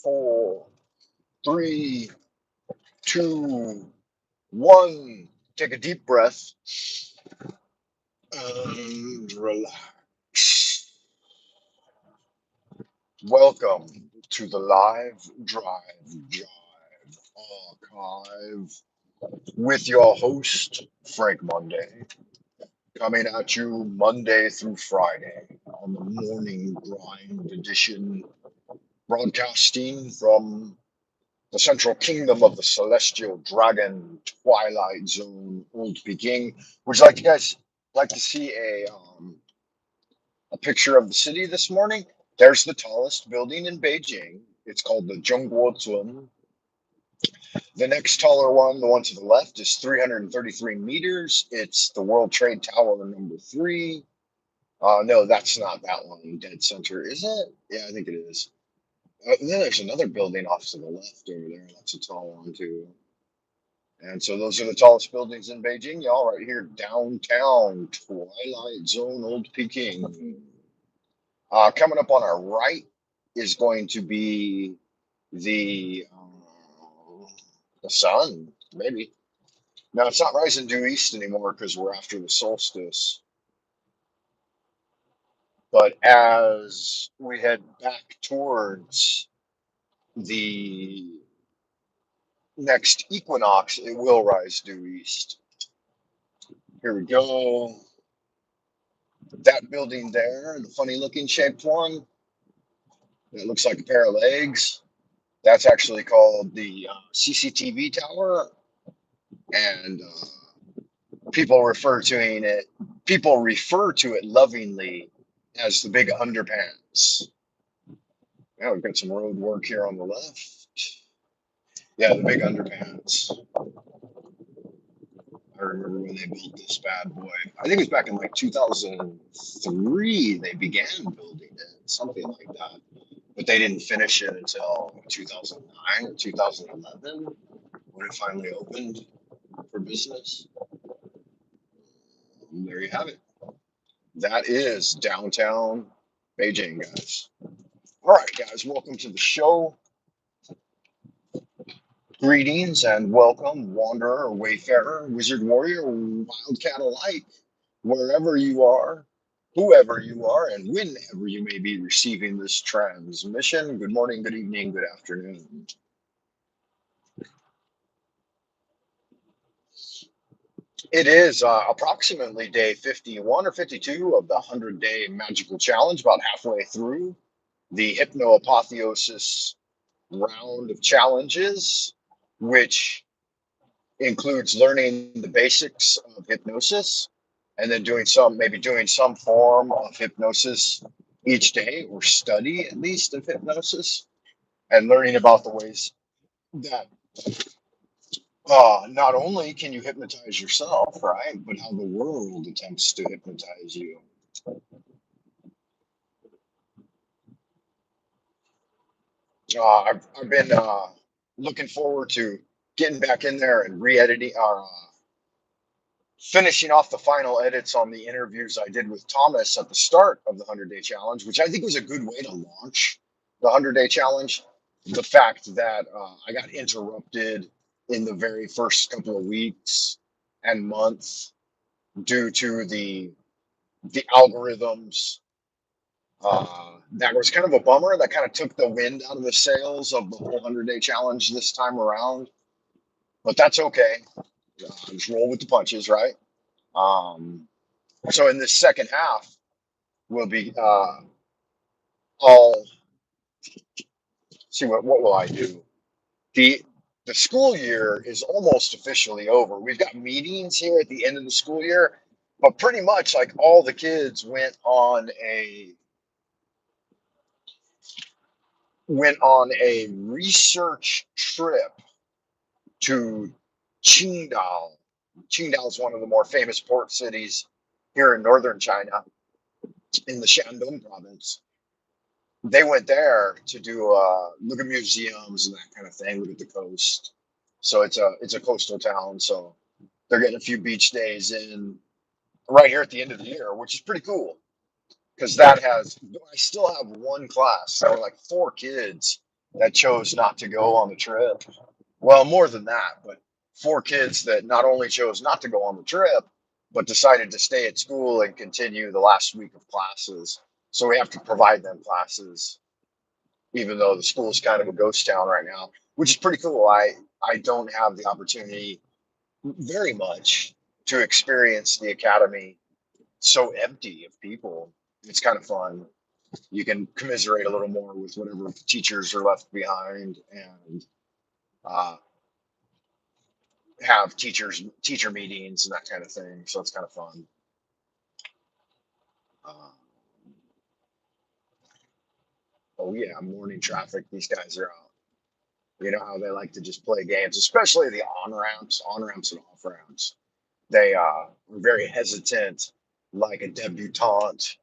four, three, two, one. Take a deep breath and relax. Welcome to the Live Drive Jive Archive with your host, Frank Monday, coming at you Monday through Friday on the Morning Grind edition, broadcasting from the central kingdom of the celestial dragon, Twilight Zone, Old Peking. Would you like to guys like to see a picture of the city this morning? There's the tallest building in Beijing. It's called the Zhongguozun. The next taller one, the one to the left, is 333 meters. It's the World Trade Tower number three. No, that's not that one. Dead center, is it? Yeah, I think it is. Then there's another building off to the left over there. That's a tall one too. And so those are the tallest buildings in Beijing, y'all, right here downtown, Twilight Zone, Old Peking. Coming up on our right is going to be the the sun, maybe. Now it's not rising due east anymore because we're after the solstice. But as we head back towards the next equinox, it will rise due east. Here we go. That building there, the funny looking shaped one, that looks like a pair of legs. That's actually called the CCTV tower, and people refer to it lovingly as the big underpants. Now we've got some road work here on the left. Yeah, the big underpants. I remember when they built this bad boy. I think it was back in like 2003 they began building it, something like that. But they didn't finish it until 2009 or 2011 when it finally opened for business. And there you have it. That is downtown Beijing, guys. All right, guys, welcome to the show. Greetings and welcome, wanderer, wayfarer, wizard warrior, wildcat alike, wherever you are, whoever you are, and whenever you may be receiving this transmission. Good morning, good evening, good afternoon. It is approximately day 51 or 52 of the 100-day magical challenge, about halfway through the hypnoapotheosis round of challenges, which includes learning the basics of hypnosis and then maybe doing some form of hypnosis each day, or study at least of hypnosis, and learning about the ways that not only can you hypnotize yourself, right, but how the world attempts to hypnotize you. I've been looking forward to getting back in there and re-editing, finishing off the final edits on the interviews I did with Thomas at the start of the 100-day challenge, which I think was a good way to launch the 100-day challenge. The fact that I got interrupted in the very first couple of weeks and months due to the algorithms. That was kind of a bummer. That kind of took the wind out of the sails of the whole 100-day challenge this time around. But that's okay. Just roll with the punches, right? So in this second half, we'll be I'll see what will I do. The school year is almost officially over. We've got meetings here at the end of the school year, but pretty much like all the kids went on a research trip to Qingdao. Qingdao is one of the more famous port cities here in northern China, in the Shandong province. They went there to do look at museums and that kind of thing, look at the coast. So it's a coastal town, so they're getting a few beach days in right here at the end of the year, which is pretty cool. Because I still have one class. There were like 4 kids that chose not to go on the trip. Well, more than that, but 4 kids that not only chose not to go on the trip, but decided to stay at school and continue the last week of classes. So we have to provide them classes, even though the school is kind of a ghost town right now, which is pretty cool. I don't have the opportunity very much to experience the academy so empty of people. It's kind of fun. You can commiserate a little more with whatever teachers are left behind, and uh, have teacher meetings and that kind of thing. So it's kind of fun. Uh, oh yeah, morning traffic. These guys are out. You know how they like to just play games, especially the on ramps and off ramps. They are very hesitant, like a debutante,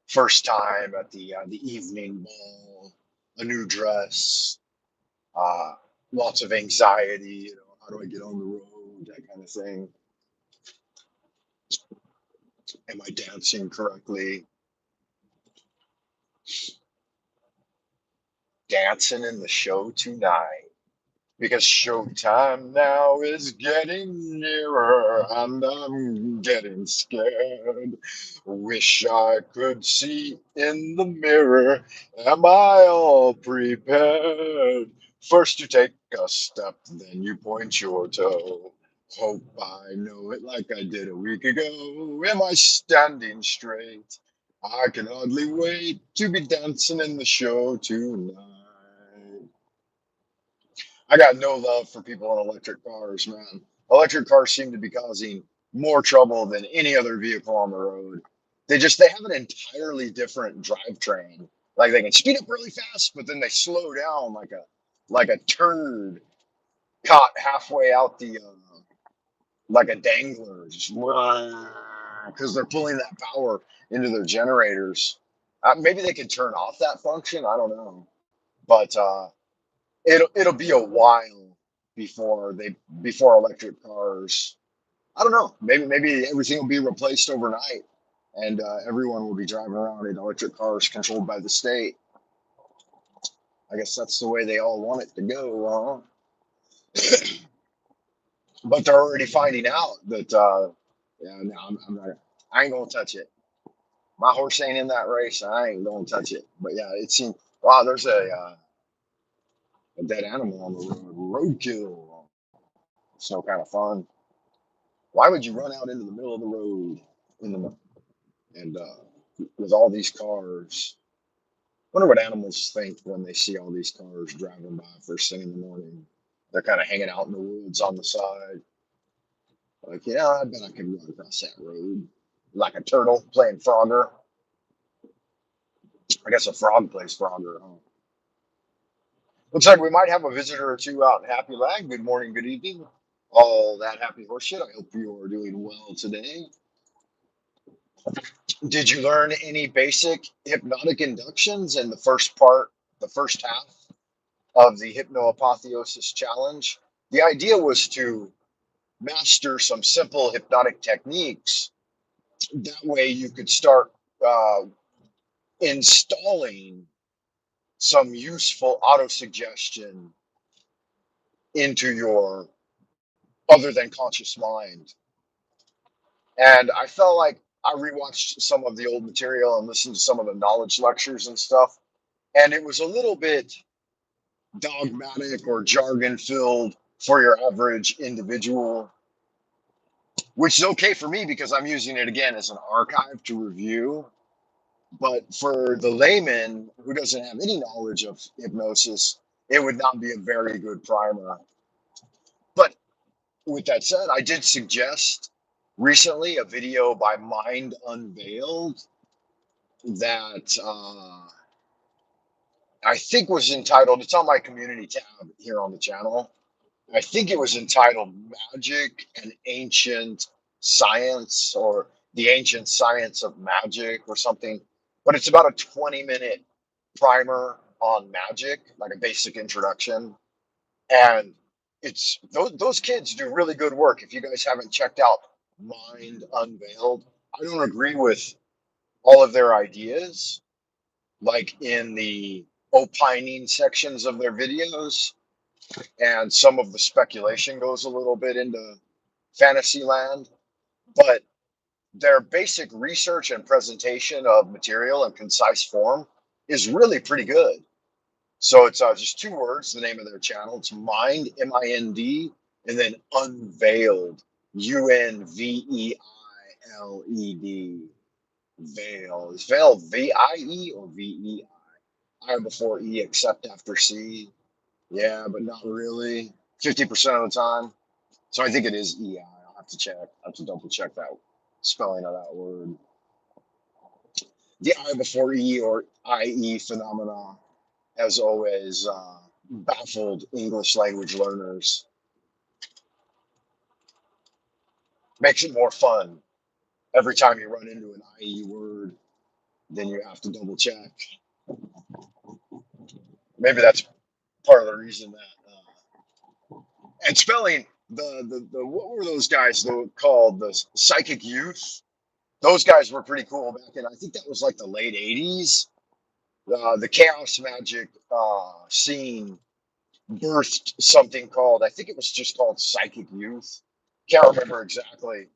first time at the evening ball, a new dress, uh, lots of anxiety. You know, how do I get on the road? That kind of thing. Am I dancing correctly? Dancing in the show tonight. Because showtime now is getting nearer and I'm getting scared. Wish I could see in the mirror. Am I all prepared? First you take a step, then you point your toe. Hope I know it like I did a week ago. Am I standing straight? I can hardly wait to be dancing in the show tonight. I got no love for people in electric cars, man. Electric cars seem to be causing more trouble than any other vehicle on the road. They have an entirely different drivetrain. Like they can speed up really fast, but then they slow down like a turd caught halfway out the like a dangler, just because they're pulling that power into their generators. Maybe they could turn off that function. I don't know, but it'll be a while before electric cars. I don't know. Maybe everything will be replaced overnight, and everyone will be driving around in electric cars controlled by the state. I guess that's the way they all want it to go, huh? But they're already finding out that. Yeah, no, I'm not. I ain't gonna touch it. My horse ain't in that race. I ain't gonna touch it. But yeah, it seems. Wow, there's a dead animal on the road. Roadkill. It's no kind of fun. Why would you run out into the middle of the road in the and with all these cars? Wonder what animals think when they see all these cars driving by first thing in the morning. They're kind of hanging out in the woods on the side, like, yeah, I bet I could run across that road like a turtle playing Frogger. I guess a frog plays Frogger. Huh? Looks like we might have a visitor or two out in Happy Land. Good morning, good evening. All that happy horse shit. I hope you are doing well today. Did you learn any basic hypnotic inductions in the first half of the hypnoapotheosis challenge? The idea was to master some simple hypnotic techniques. That way, you could start uh, installing some useful autosuggestion into your other than conscious mind. And I felt like I rewatched some of the old material and listened to some of the knowledge lectures and stuff, and it was a little bit dogmatic or jargon filled for your average individual, which is okay for me because I'm using it again as an archive to review. But for the layman who doesn't have any knowledge of hypnosis, it would not be a very good primer. But with that said, I did suggest recently a video by Mind Unveiled that I think was entitled, it's on my community tab here on the channel. I think it was entitled Magic and Ancient Science or The Ancient Science of Magic or something. But it's about a 20-minute primer on magic, like a basic introduction. And those kids do really good work. If you guys haven't checked out Mind Unveiled, I don't agree with all of their ideas, like in the opining sections of their videos, and some of the speculation goes a little bit into fantasy land. But their basic research and presentation of material in concise form is really pretty good. So it's just two words, the name of their channel. It's Mind, Mind, and then Unveiled, Unveiled. Veil. Is Veil VIE or VEI? I before E except after C. Yeah, but not really. 50% of the time. So I think it is EI. I'll have to check. I'll have to double check that spelling of that word. The I before E or IE phenomena has always baffled English language learners. Makes it more fun. Every time you run into an IE word, then you have to double check. Maybe that's part of the reason that. And spelling the what were those guys called the Psychic Youth? Those guys were pretty cool back in. I think that was like the late '80s. The chaos magic scene birthed something called, I think it was just called Psychic Youth. Can't remember exactly,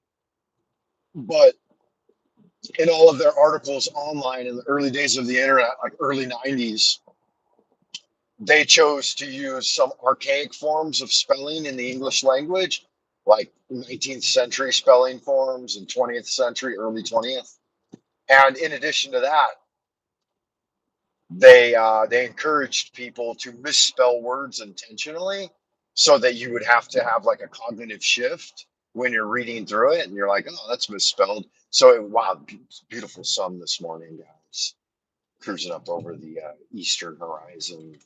but in all of their articles online in the early days of the internet, like early '90s, they chose to use some archaic forms of spelling in the English language, like 19th century spelling forms and 20th century, early 20th. And in addition to that, they encouraged people to misspell words intentionally, so that you would have to have like a cognitive shift when you're reading through it, and you're like, oh, that's misspelled. So wow, beautiful sun this morning, guys, cruising up over the eastern horizon,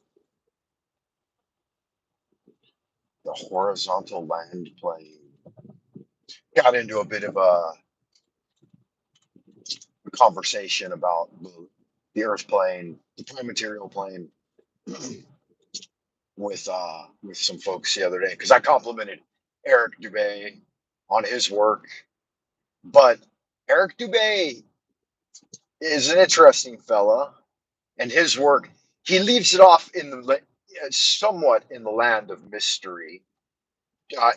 the horizontal land plane. Got into a bit of a conversation about the Earth plane, the prime material plane, with some folks the other day, because I complimented Eric Dubay on his work. But Eric Dubay is an interesting fella, and his work, he leaves it off in the somewhat in the land of mystery,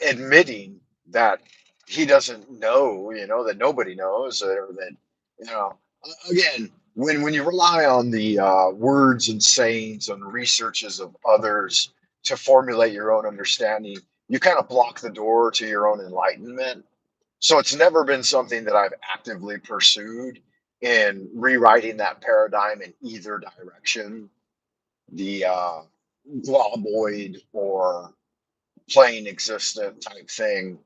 admitting that he doesn't know, that nobody knows, or that, again, when you rely on the words and sayings and researches of others to formulate your own understanding, you kind of block the door to your own enlightenment. So it's never been something that I've actively pursued in rewriting that paradigm in either direction, the globoid or plain existent type thing.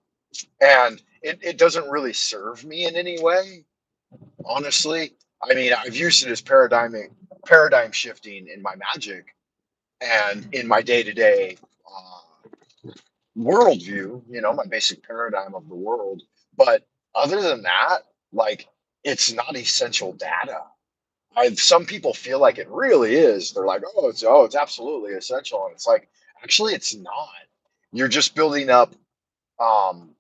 And it doesn't really serve me in any way, honestly. I mean, I've used it as paradigm shifting in my magic and in my day-to-day worldview, my basic paradigm of the world. But other than that, like, it's not essential data. Some people feel like it really is. They're like, oh, it's absolutely essential. And it's like, actually, it's not. You're just building up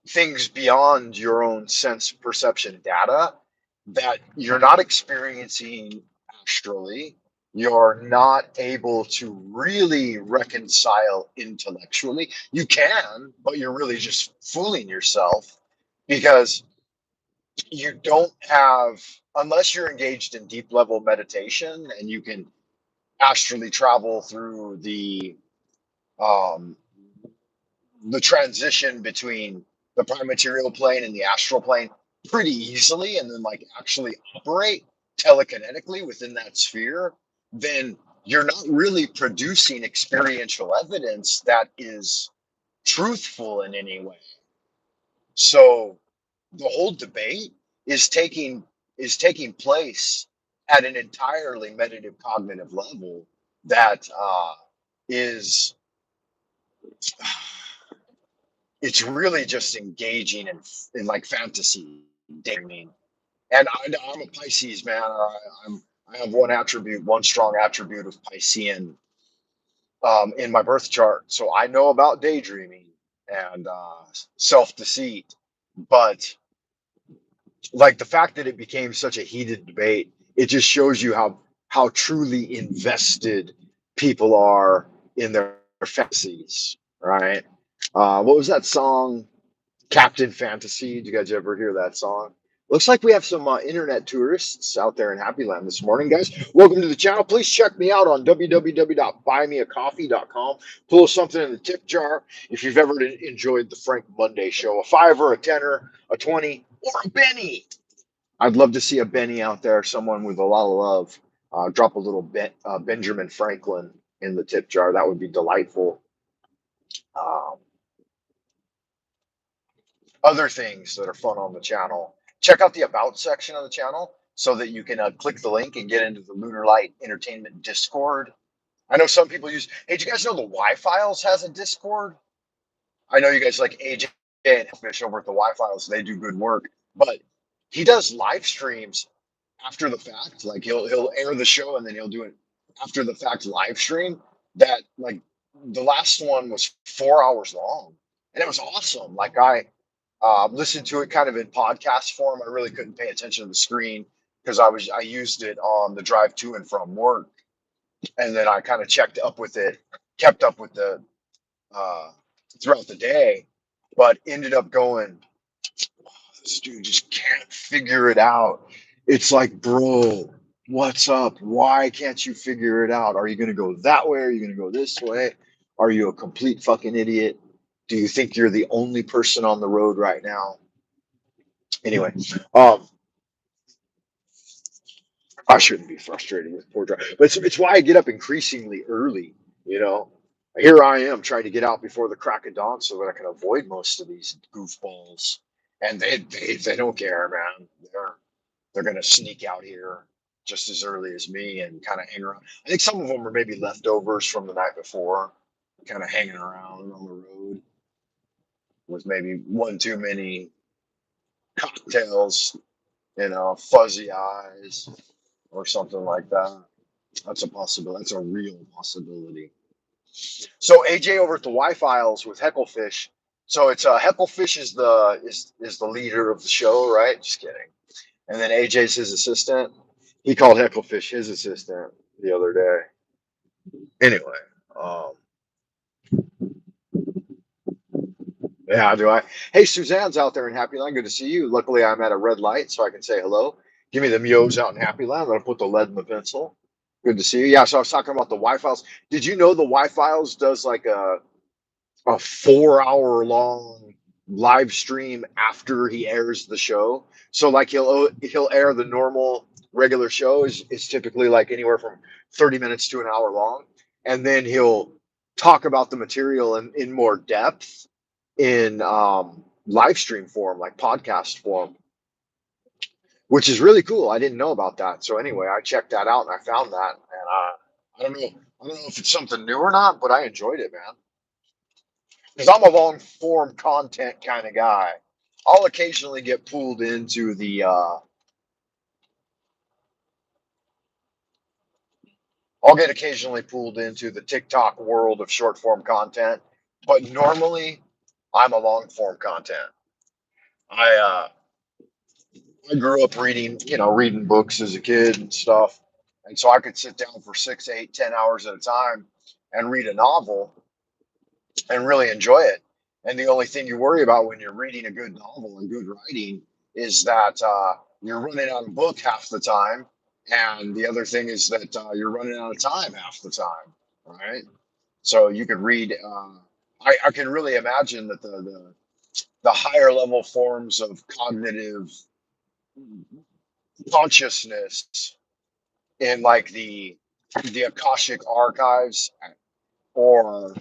things beyond your own sense perception data that you're not experiencing astrally. You're not able to really reconcile intellectually. You can, but you're really just fooling yourself, because you don't have, unless you're engaged in deep level meditation and you can astrally travel through um, the transition between the prime material plane and the astral plane pretty easily, and then like actually operate telekinetically within that sphere, then you're not really producing experiential evidence that is truthful in any way. So the whole debate is taking taking place at an entirely meditative cognitive level that is it's really just engaging in like fantasy daydreaming. And I'm a Pisces man. I have one strong attribute of Piscean in my birth chart, so I know about daydreaming and self deceit. But like the fact that it became such a heated debate, it just shows you how truly invested people are in their fantasies, right? What was that song? Captain Fantasy. Did you guys ever hear that song? Looks like we have some internet tourists out there in Happy Land this morning, guys. Welcome to the channel. Please check me out on www.buymeacoffee.com. Pull something in the tip jar if you've ever enjoyed the Frank Monday show. A fiver, a tenner, a 20, or a penny. I'd love to see a Benny out there, someone with a lot of love. Drop a little Benjamin Franklin in the tip jar. That would be delightful. Um, Other things that are fun on the channel. Check out the About section of the channel so that you can click the link and get into the Lunar Light Entertainment Discord. I know some people use. Hey, do you guys know the Y-Files has a Discord? I know you guys like AJ and Fish over at the Y-Files. They do good work, but he does live streams after the fact. Like he'll air the show and then he'll do it after the fact live stream. That like the last one was 4 hours long, and it was awesome. Like I listened to it kind of in podcast form. I really couldn't pay attention to the screen because I used it on the drive to and from work, and then I kind of checked up with it, kept up with the uh, throughout the day, but ended up going, this dude just can't figure it out. It's like, bro, what's up? Why can't you figure it out? Are you going to go that way? Are you going to go this way? Are you a complete fucking idiot? Do you think you're the only person on the road right now? Anyway, um, I shouldn't be frustrated with poor drive, but it's why I get up increasingly early. You know, here I am trying to get out before the crack of dawn so that I can avoid most of these goofballs, and they don't care, man. They're gonna sneak out here just as early as me and kind of hang around. I think some of them are maybe leftovers from the night before, kind of hanging around on the road with maybe one too many cocktails, fuzzy eyes or something like that. That's a possibility. That's a real possibility. So AJ over at the Y Files with Hecklefish. So it's Hecklefish is the leader of the show, right? Just kidding. And then AJ's his assistant. He called Hecklefish his assistant the other day. Anyway, um, yeah, do I? Hey, Suzanne's out there in Happy Land. Good to see you. Luckily, I'm at a red light, so I can say hello. Give me the meows out in Happy Land. I'm gonna put the lead in the pencil. Good to see you. Yeah, so I was talking about the Y Files. Did you know the Y Files does like a 4 hour long live stream after he airs the show? So like he'll air the normal regular show is typically like anywhere from 30 minutes to an hour long, and then he'll talk about the material in more depth in live stream form, like podcast form, which is really cool. I didn't know about that. So anyway, I checked that out and I found that, and I don't know if it's something new or not, but I enjoyed it, man. Because I'm a long form content kind of guy. I'll occasionally get pulled into I'll get occasionally pulled into the TikTok world of short form content, but normally I'm a long form content. I I grew up reading, reading books as a kid and stuff. And so I could sit down for 6, 8, 10 hours at a time and read a novel and really enjoy it. And the only thing you worry about when you're reading a good novel and good writing is that you're running out of book half the time. And the other thing is that you're running out of time half the time, right? So you could read. I can really imagine that the higher level forms of cognitive consciousness in like the Akashic archives or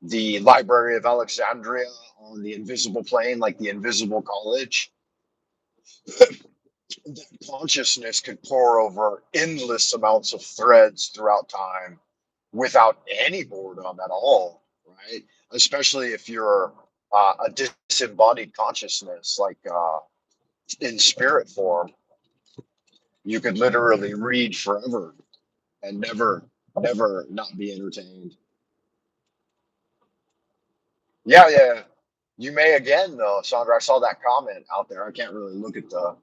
the Library of Alexandria on the invisible plane, like the invisible college, that consciousness could pour over endless amounts of threads throughout time without any boredom at all, right? Especially if you're a disembodied consciousness, like in spirit form, you could literally read forever and never not be entertained. Yeah, yeah. You may again though, Sandra. I saw that comment out there. I can't really look at the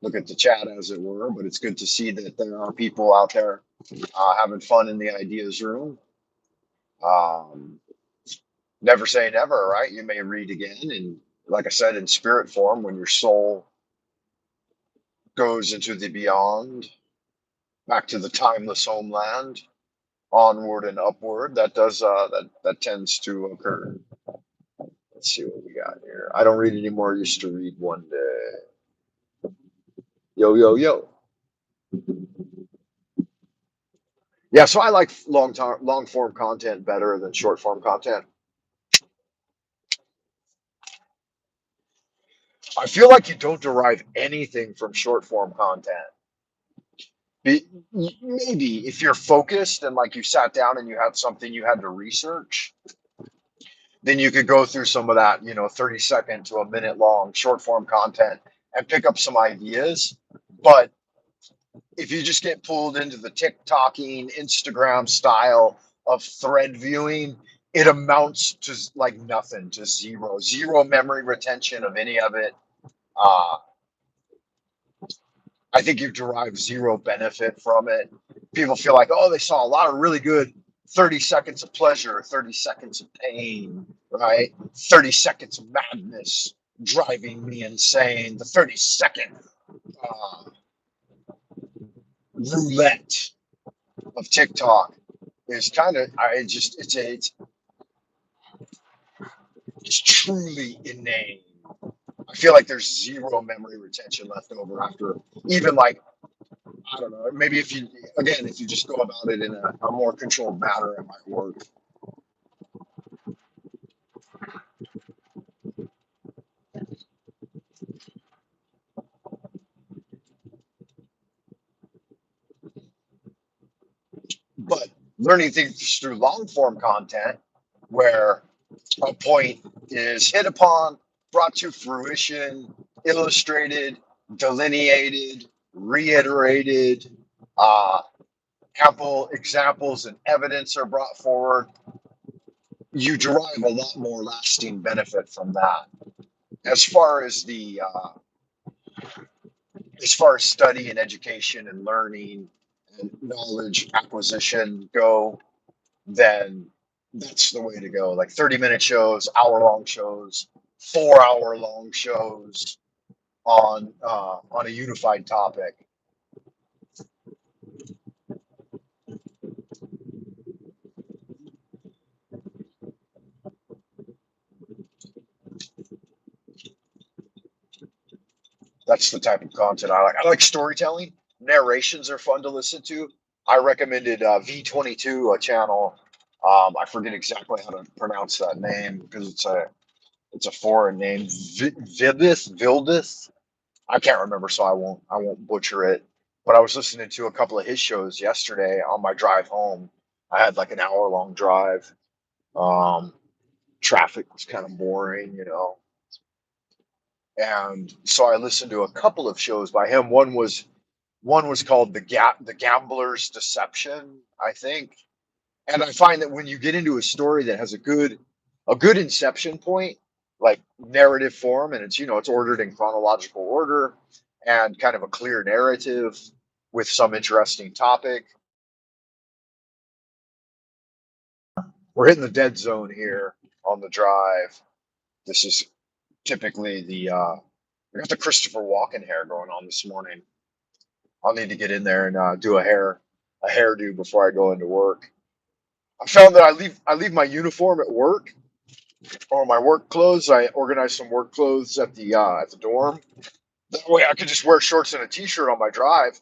look at the chat, as it were. But it's good to see that there are people out there having fun in the ideas room. Um, Never say never, right? You may read again, and like I said, in spirit form, when your soul goes into the beyond, back to the timeless homeland, onward and upward. That does that tends to occur. Let's see what we got here. I don't read anymore. I used to read one day. Yo yo yo. Yeah, so I like long form content better than short form content. I feel like you don't derive anything from short form content. Maybe if you're focused and like you sat down and you had something you had to research, then you could go through some of that, 30-second to a minute long short form content and pick up some ideas. But if you just get pulled into the TikToking, Instagram style of thread viewing, it amounts to like nothing, to zero memory retention of any of it. Uh, I think you derive zero benefit from it. People feel like, oh, they saw a lot of really good 30 seconds of pleasure, 30 seconds of pain, right? 30 seconds of madness driving me insane. The 30-second uh, roulette of TikTok is kind of, it's truly inane. I feel like there's zero memory retention left over after even like, I don't know, maybe if you just go about it in a more controlled manner, it might work. But learning things through long form content where a point is hit upon, brought to fruition, illustrated, delineated, reiterated, uh, ample examples and evidence are brought forward, you derive a lot more lasting benefit from that. As far as study and education and learning and knowledge acquisition go, then that's the way to go. Like 30-minute shows, hour-long shows, 4-hour-long shows on a unified topic. That's the type of content I like. I like storytelling. Narrations are fun to listen to. I recommended V22, a channel. I forget exactly how to pronounce that name because it's a foreign name. Vildis. I can't remember, so I won't butcher it. But I was listening to a couple of his shows yesterday on my drive home. I had like an hour-long drive. Um, Traffic was kind of boring. And so I listened to a couple of shows by him. One was called the Gambler's Deception, I think. And I find that when you get into a story that has a good inception point, like narrative form, and it's ordered in chronological order and kind of a clear narrative with some interesting topic. We're hitting the dead zone here on the drive. This is typically we got the Christopher Walken hair going on this morning. I'll need to get in there and do a hairdo before I go into work. I found that I leave my uniform at work or my work clothes. I organize some work clothes at the dorm. That way I can just wear shorts and a t-shirt on my drive,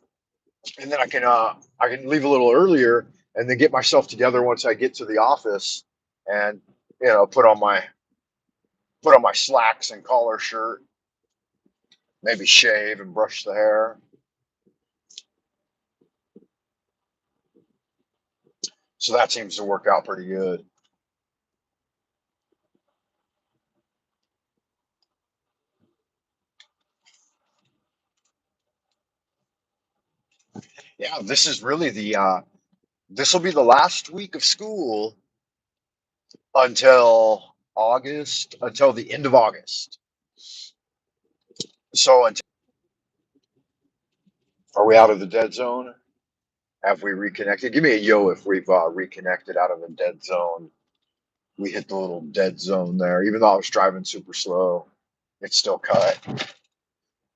and then I can leave a little earlier and then get myself together once I get to the office, and put on my slacks and collar shirt, maybe shave and brush the hair. So that seems to work out pretty good. Yeah, this will be the last week of school until the end of August. So Are we out of the dead zone? Have we reconnected? Give me a yo if we've reconnected out of the dead zone. We hit the little dead zone there. Even though I was driving super slow, it still cut.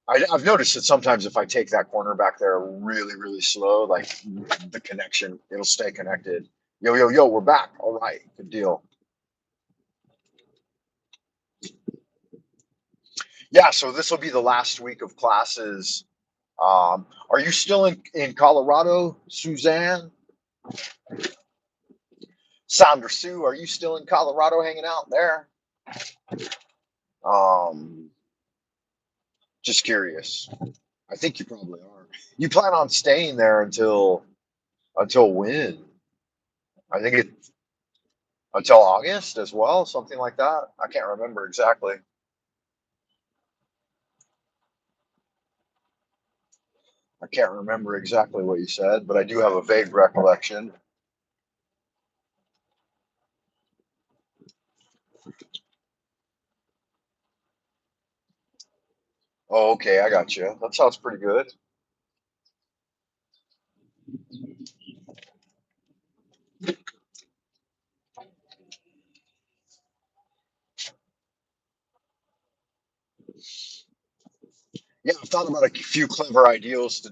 I've noticed that sometimes if I take that corner back there really, really slow, like the connection, it'll stay connected. Yo, yo, yo, we're back. All right, good deal. Yeah, so this will be the last week of classes. Are you still in Colorado, Suzanne? Sandra Sue, are you still in Colorado hanging out there? Um, just curious. I think you probably are. You plan on staying there until when? I think it until August as well, something like that. I can't remember exactly. I can't remember exactly what you said, but I do have a vague recollection. Oh, okay, I got you. That sounds pretty good. Yeah, I've thought about a few clever ideas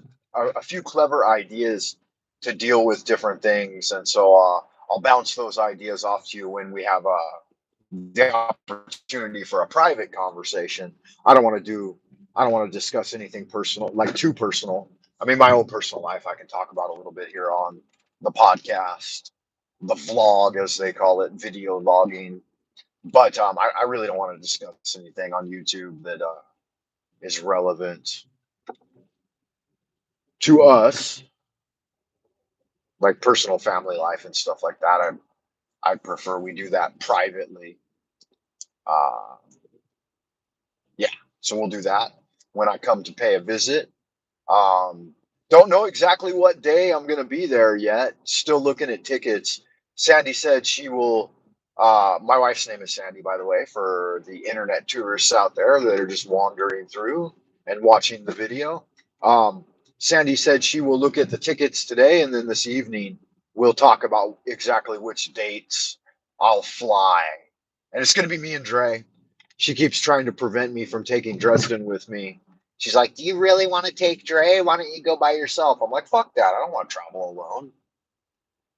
to deal with different things, and so I'll bounce those ideas off to you when we have the opportunity for a private conversation. I don't want to do, I don't want to discuss anything personal, like too personal. I mean, my own personal life, I can talk about a little bit here on the podcast, the vlog, as they call it, video logging. But I really don't want to discuss anything on YouTube that is relevant to us, like personal family life and stuff like that. I prefer we do that privately. Uh, yeah, so we'll do that when I come to pay a visit. Um, don't know exactly what day I'm going to be there yet. Still looking at tickets. Sandy said she will. My wife's name is Sandy, by the way, for the internet tourists out there that are just wandering through and watching the video. Um, Sandy said she will look at the tickets today, and then this evening we'll talk about exactly which dates I'll fly. And it's going to be me and Dre. She keeps trying to prevent me from taking Dresden with me. She's like, "Do you really want to take Dre? Why don't you go by yourself?" I'm like, "Fuck that. I don't want to travel alone.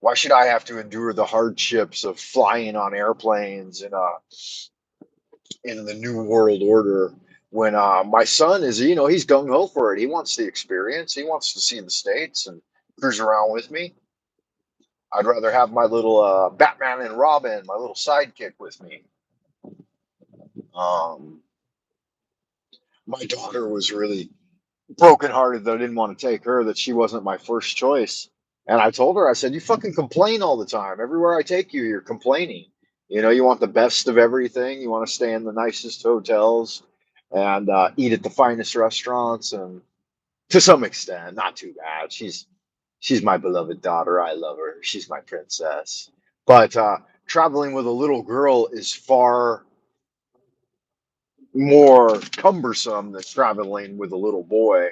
Why should I have to endure the hardships of flying on airplanes in the new world order when my son is, he's gung ho for it. He wants the experience. He wants to see the States and cruise around with me. I'd rather have my little Batman and Robin, my little sidekick with me. Um, my daughter was really brokenhearted that I didn't want to take her, that she wasn't my first choice. And I told her, I said, "You fucking complain all the time. Everywhere I take you, you're complaining. You want the best of everything. You want to stay in the nicest hotels and eat at the finest restaurants. And to some extent, not too bad. She's my beloved daughter. I love her. She's my princess. But traveling with a little girl is far more cumbersome than traveling with a little boy.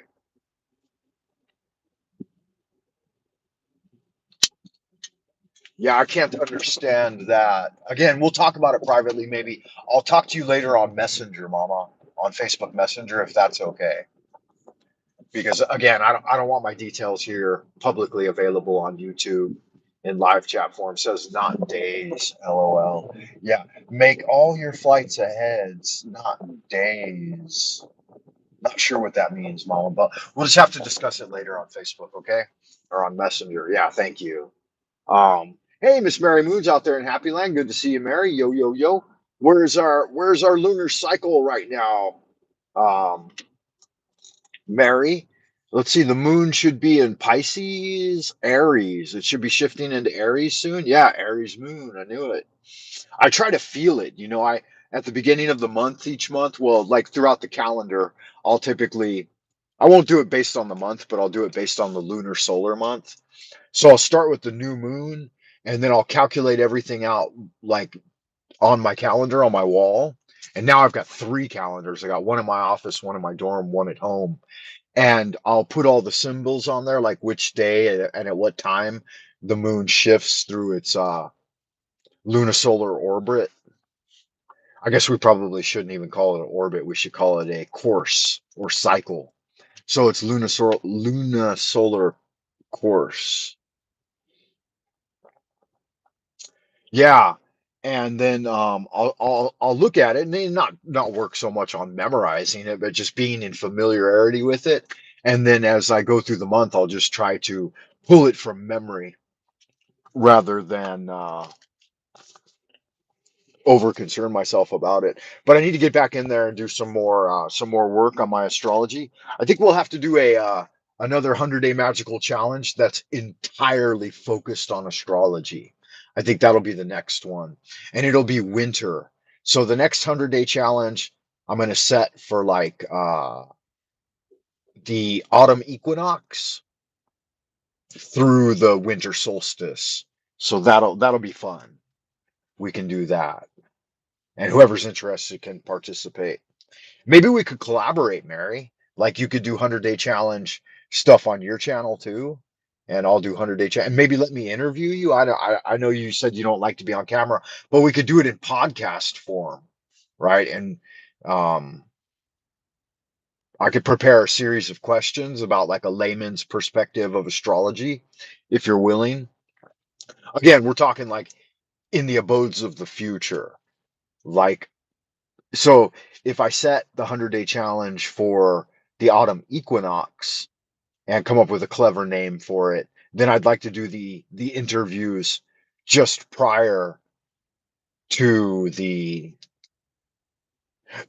Yeah, I can't understand that. Again, we'll talk about it privately, maybe. I'll talk to you later on Messenger, Mama, on Facebook Messenger, if that's okay. Because again, I don't want my details here publicly available on YouTube in live chat form. It says not days, LOL. Yeah, make all your flights ahead, not days. Not sure what that means, Mama, but we'll just have to discuss it later on Facebook, okay? Or on Messenger. Yeah, thank you. Hey, Miss Mary Moon's out there in Happy Land. Good to see you, Mary. Yo, yo, yo. Where's our lunar cycle right now? Um, Mary. Let's see, the moon should be in Pisces, Aries. It should be shifting into Aries soon. Yeah, Aries moon. I knew it. I try to feel it. I at the beginning of the month each month, well, like throughout the calendar, I'll typically I won't do it based on the month, but I'll do it based on the lunar solar month. So I'll start with the new moon and then I'll calculate everything out like on my calendar on my wall. And now I've got three calendars. I got one in my office, one in my dorm, one at home. and I'll put all the symbols on there, like which day and at what time the moon shifts through its lunisolar orbit. I guess we probably shouldn't even call it an orbit. We should call it a course or cycle. So it's lunisolar course. Yeah. And then I'll look at it and then not work so much on memorizing it, but just being in familiarity with it. And then as I go through the month, I'll just try to pull it from memory rather than over concern myself about it. But I need to get back in there and do some more work on my astrology. I think we'll have to do a another 100-day magical challenge that's entirely focused on astrology. I think that'll be the next one, and it'll be winter. So the next 100-day challenge I'm going to set for like the autumn equinox through the winter solstice. So that'll be fun. We can do that, and whoever's interested can participate. Maybe we could collaborate, Mary. Like you could do 100-day challenge stuff on your channel too, and I'll do 100-day challenge. And maybe let me interview you. I know you said you don't like to be on camera, but we could do it in podcast form, right? And um, I could prepare a series of questions about like a layman's perspective of astrology, if you're willing. Again, we're talking like in the abodes of the future, like so if I set the 100-day challenge for the autumn equinox and come up with a clever name for it, then I'd like to do the interviews just prior to the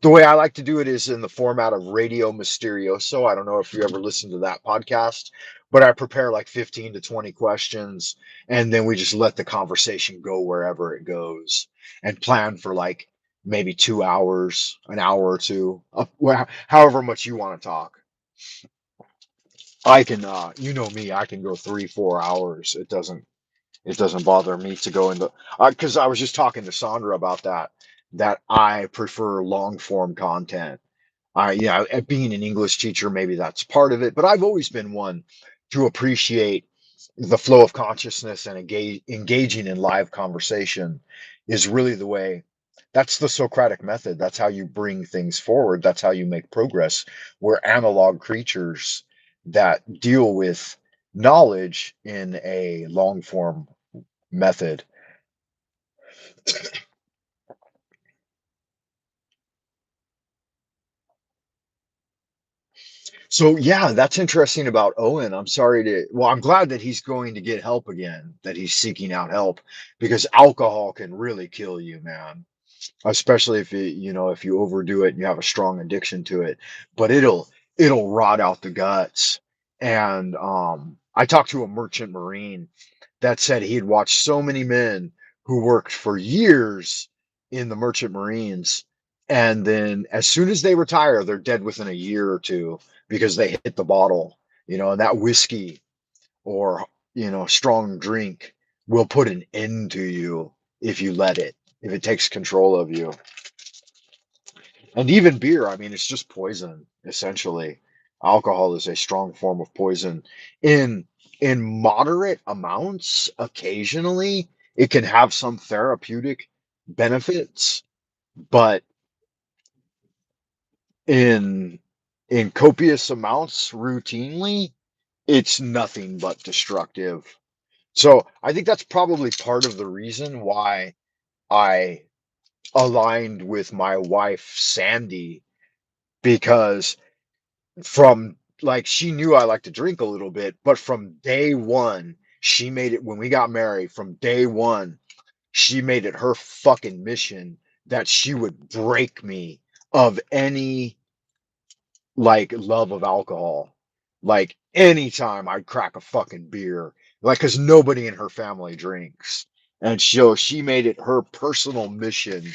way I like to do it is in the format of Radio Mysterioso. I don't know if you ever listened to that podcast, but I prepare like 15 to 20 questions and then we just let the conversation go wherever it goes and plan for like maybe 2 hours, an hour or two, however much you want to talk. I can, you know me, I can go 3, 4 hours. It doesn't bother me to go into, because I was just talking to Sandra about that, that I prefer long form content. Yeah, being an English teacher, maybe that's part of it, but I've always been one to appreciate the flow of consciousness and engaging in live conversation is really the way. That's the Socratic method. That's how you bring things forward. That's how you make progress. We're analog creatures that deal with knowledge in a long form method. So yeah, that's interesting about Owen. I'm sorry to, well, I'm glad that he's going to get help again, that he's seeking out help because alcohol can really kill you, man. Especially if if you overdo it and you have a strong addiction to it, but it'll rot out the guts. And I talked to a merchant marine that said he had watched so many men who worked for years in the merchant marines, and then as soon as they retire, they're dead within a year or two because they hit the bottle, and that whiskey or strong drink will put an end to you if you let it, if it takes control of you. And even beer, I mean, it's just poison, essentially. Alcohol is a strong form of poison. In in moderate amounts, occasionally, it can have some therapeutic benefits, but in in copious amounts routinely, it's nothing but destructive. So I think that's probably part of the reason why I aligned with my wife, Sandy, because from like she knew I like to drink a little bit, but from day one, she made it when we got married, from day one, she made it her fucking mission that she would break me of any like love of alcohol. Like anytime I'd crack a fucking beer, like because nobody in her family drinks. And so she made it her personal mission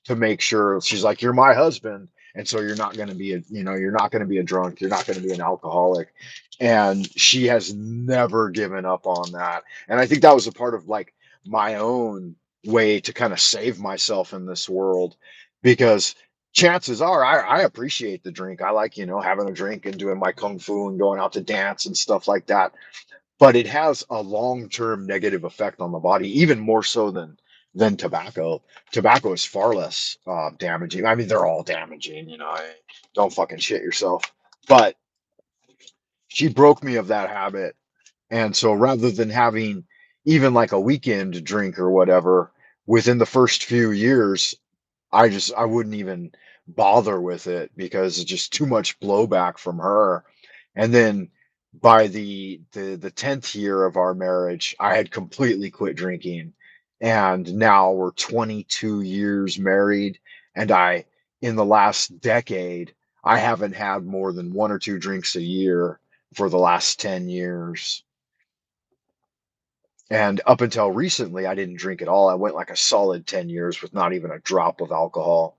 to make sure she's like, you're my husband. And so you're not going to be you're not going to be a drunk. You're not going to be an alcoholic. And she has never given up on that. And I think that was a part of like my own way to kind of save myself in this world because chances are I appreciate the drink. I like, having a drink and doing my kung fu and going out to dance and stuff like that. But it has a long-term negative effect on the body, even more so than tobacco. Tobacco is far less damaging. I mean, they're all damaging, don't fucking shit yourself. But she broke me of that habit. And so rather than having even like a weekend drink or whatever, within the first few years, I wouldn't even bother with it because it's just too much blowback from her. And then by the 10th year of our marriage, I had completely quit drinking. And now we're 22 years married, and in the last decade, I haven't had more than one or two drinks a year for the last 10 years. And up until recently, I didn't drink at all. I went like a solid 10 years with not even a drop of alcohol.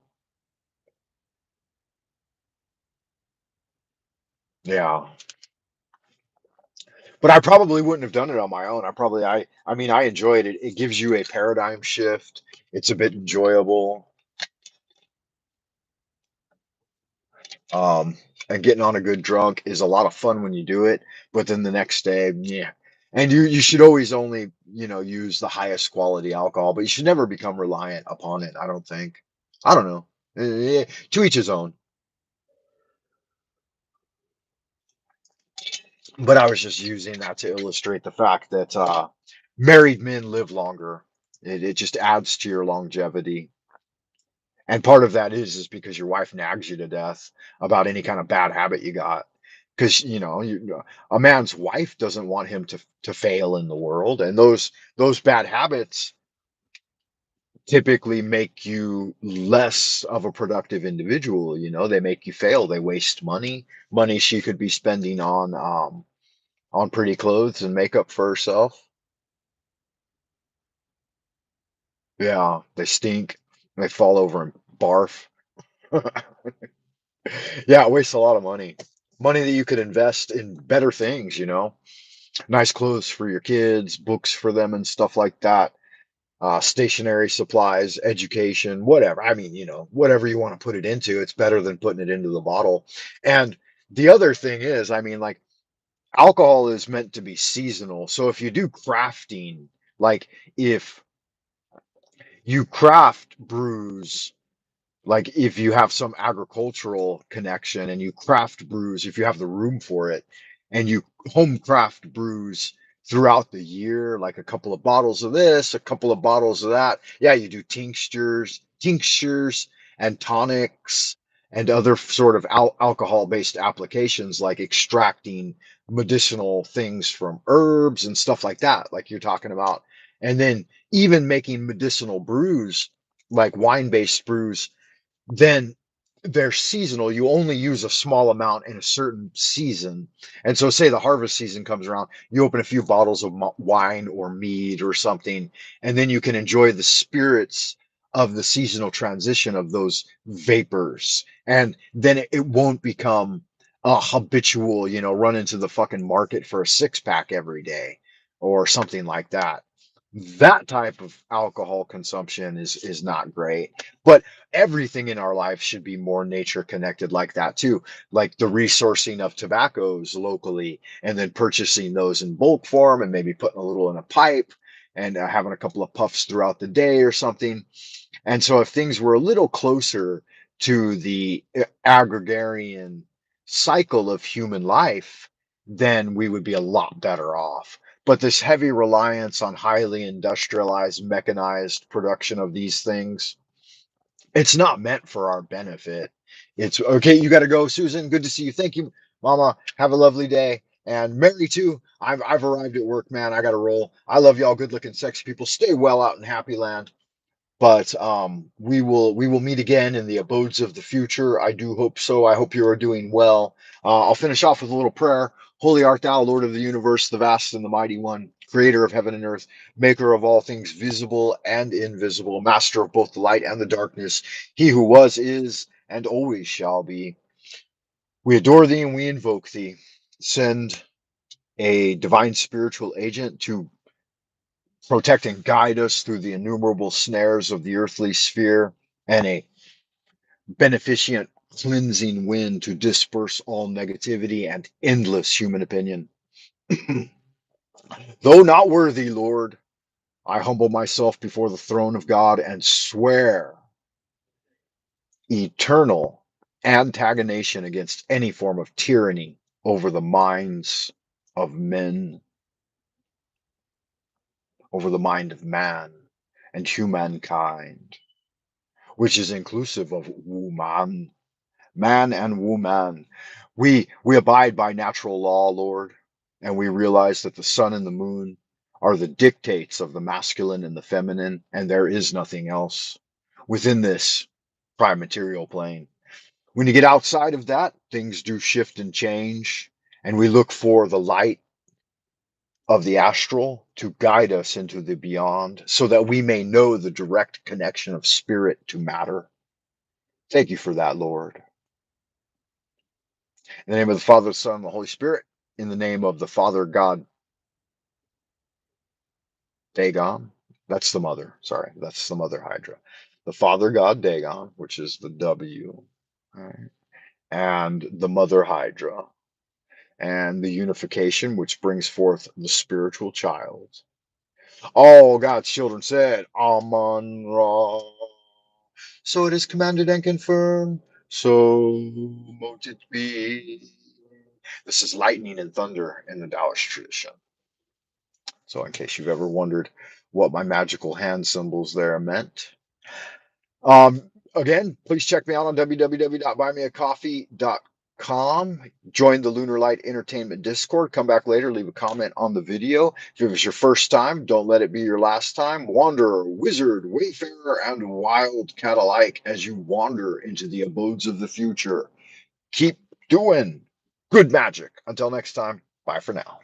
Yeah. But I probably wouldn't have done it on my own. I mean, I enjoyed it. It gives you a paradigm shift. It's a bit enjoyable. Um, and getting on a good drunk is a lot of fun when you do it, but then the next day, yeah. And you should always only, use the highest quality alcohol, but you should never become reliant upon it, I don't think. I don't know. To each his own. But I was just using that to illustrate the fact that married men live longer. It just adds to your longevity. And part of that is because your wife nags you to death about any kind of bad habit you got. Because a man's wife doesn't want him to fail in the world, and those bad habits typically make you less of a productive individual. They make you fail. They waste money she could be spending on pretty clothes and makeup for herself. Yeah, they stink. They fall over and barf. Yeah, it wastes a lot of money. Money that you could invest in better things, nice clothes for your kids, books for them, and stuff like that. Stationery supplies, education, whatever. I mean, whatever you want to put it into, it's better than putting it into the bottle. And the other thing is, I mean, like alcohol is meant to be seasonal. So if you do crafting, like if you craft brews, like if you have some agricultural connection and you craft brews, if you have the room for it, and you home craft brews throughout the year, like a couple of bottles of this, a couple of bottles of that. Yeah, you do tinctures and tonics and other sort of alcohol-based applications like extracting medicinal things from herbs and stuff like that, like you're talking about. And then even making medicinal brews, like wine-based brews, then they're seasonal. You only use a small amount in a certain season. And so, say the harvest season comes around, you open a few bottles of wine or mead or something, and then you can enjoy the spirits of the seasonal transition of those vapors. And then it won't become a habitual, run into the fucking market for a six pack every day or something like that. That type of alcohol consumption is not great. But everything in our life should be more nature connected like that too, like the resourcing of tobaccos locally and then purchasing those in bulk form and maybe putting a little in a pipe and having a couple of puffs throughout the day or something. And so if things were a little closer to the agrarian cycle of human life, then we would be a lot better off. But this heavy reliance on highly industrialized, mechanized production of these things, it's not meant for our benefit. It's okay. You got to go, Susan. Good to see you. Thank you, Mama. Have a lovely day. And Mary too. I've arrived at work, man. I got to roll. I love y'all, good looking, sexy people. Stay well out in Happy Land. But we will meet again in the abodes of the future. I do hope so. I hope you are doing well. I'll finish off with a little prayer. Holy art thou, Lord of the universe, the vast and the mighty one, creator of heaven and earth, maker of all things visible and invisible, master of both the light and the darkness, he who was, is, and always shall be. We adore thee and we invoke thee. Send a divine spiritual agent to protect and guide us through the innumerable snares of the earthly sphere, and a beneficent, cleansing wind to disperse all negativity and endless human opinion. Though not worthy, Lord, I humble myself before the throne of God and swear eternal antagonization against any form of tyranny over the minds of men, over the mind of man and humankind, which is inclusive of woman, man and woman. We abide by natural law, Lord, and we realize that the sun and the moon are the dictates of the masculine and the feminine, and there is nothing else within this prime material plane. When you get outside of that, things do shift and change, and we look for the light of the astral to guide us into the beyond so that we may know the direct connection of spirit to matter. Thank you for that, Lord. In the name of the Father, the Son, and the Holy Spirit, in the name of the Father God, Dagon, that's the mother, sorry, that's the mother Hydra. The Father God, Dagon, which is the W, right? And the mother Hydra, and the unification, which brings forth the spiritual child. All God's children said, Amun Ra. So it is commanded and confirmed. So mote it be. This is lightning and thunder in the Taoist tradition. So, in case you've ever wondered what my magical hand symbols there meant, again, please check me out on www.buymeacoffee.com. Join the Lunar Light Entertainment Discord. Come back later, leave a comment on the video. If it was your first time, don't let it be your last time. Wanderer, wizard, wayfarer, and wildcat alike as you wander into the abodes of the future. Keep doing good magic. Until next time, bye for now.